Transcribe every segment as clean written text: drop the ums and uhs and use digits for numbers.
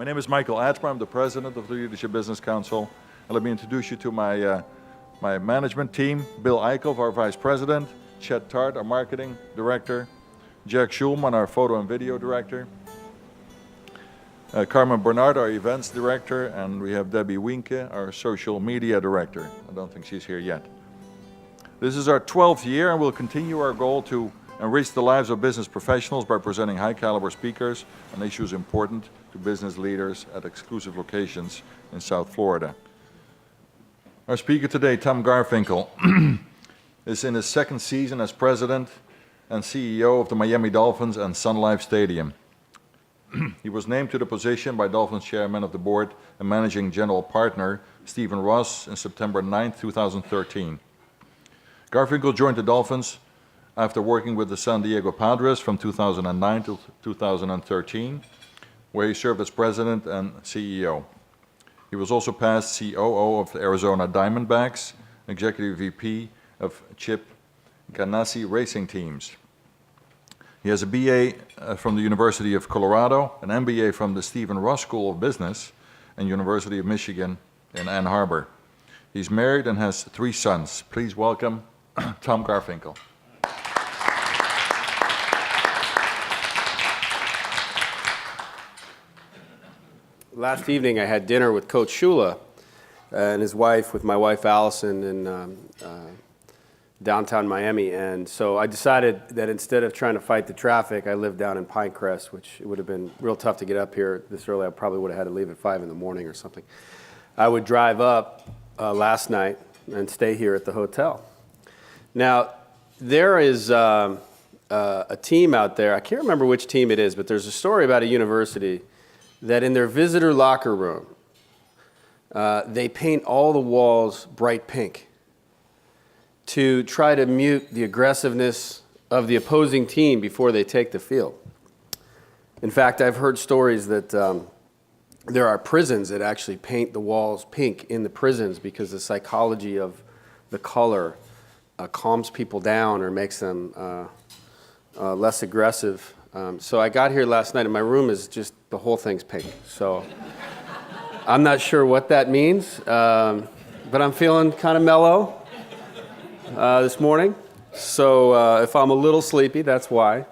My name is Michael Atsma. I'm the president of the Leadership Business Council. And let me introduce you to my management team. Bill Eichel, our vice president. Chet Tart, our marketing director. Jack Schulman, our photo and video director. Carmen Bernard, our events director. And we have Debbie Wienke, our social media director. I don't think she's here yet. This is our 12th year, and we'll continue our goal to enrich the lives of business professionals by presenting high-caliber speakers on issues important to business leaders at exclusive locations in South Florida. Our speaker today, Tom Garfinkel, is in his second season as president and CEO of the Miami Dolphins and Sun Life Stadium. He was named to the position by Dolphins Chairman of the Board and Managing General Partner Stephen Ross in September 9, 2013. Garfinkel joined the Dolphins after working with the San Diego Padres from 2009 to 2013, where he served as president and CEO. He was also past COO of the Arizona Diamondbacks, executive VP of Chip Ganassi Racing Teams. He has a BA from the University of Colorado, an MBA from the Stephen Ross School of Business and University of Michigan in Ann Arbor. He's married and has 3 sons. Please welcome Tom Garfinkel. Last evening I had dinner with Coach Shula and his wife, with my wife Allison, in downtown Miami, and so I decided that instead of trying to fight the traffic, I live down in Pinecrest, which it would have been real tough to get up here this early. I probably would have had to leave at 5 in the morning or something. I would drive up last night and stay here at the hotel. Now, there is a team out there, I can't remember which team it is, but there's a story about a university that in their visitor locker room, they paint all the walls bright pink to try to mute the aggressiveness of the opposing team before they take the field. In fact, I've heard stories that there are prisons that actually paint the walls pink in the prisons because the psychology of the color calms people down or makes them less aggressive. So I got here last night and my room is just, the whole thing's pink. So I'm not sure what that means, but I'm feeling kind of mellow this morning. So if I'm a little sleepy, that's why.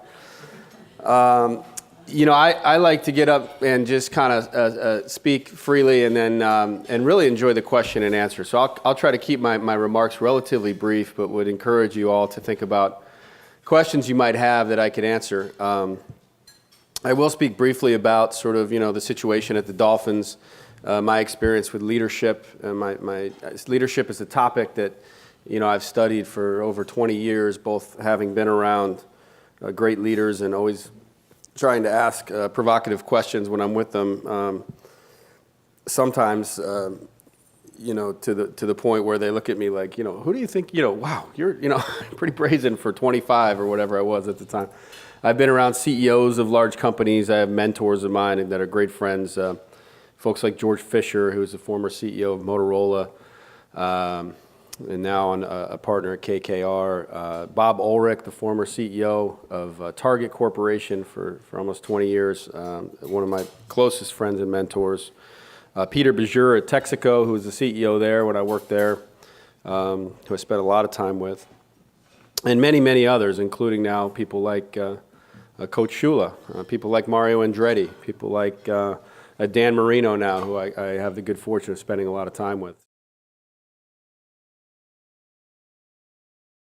You know, I like to get up and just kind of speak freely and then and really enjoy the question and answer. So I'll try to keep my remarks relatively brief, but would encourage you all to think about questions you might have that I could answer. I will speak briefly about sort of, you know, the situation at the Dolphins, my experience with leadership. My leadership is a topic that, you know, I've studied for over 20 years, both having been around great leaders and always trying to ask provocative questions when I'm with them. Sometimes, you know, to the point where they look at me like, you know, who do you think, you know, wow, you're, you know, pretty brazen for 25 or whatever I was at the time. I've been around CEOs of large companies. I have mentors of mine that are great friends. Folks like George Fisher, who was the former CEO of Motorola, and now a partner at KKR. Bob Ulrich, the former CEO of Target Corporation for almost 20 years, one of my closest friends and mentors. Peter Bajur at Texaco, who was the CEO there when I worked there, who I spent a lot of time with. And many, many others, including now people like Coach Shula, people like Mario Andretti, people like Dan Marino now, who I have the good fortune of spending a lot of time with.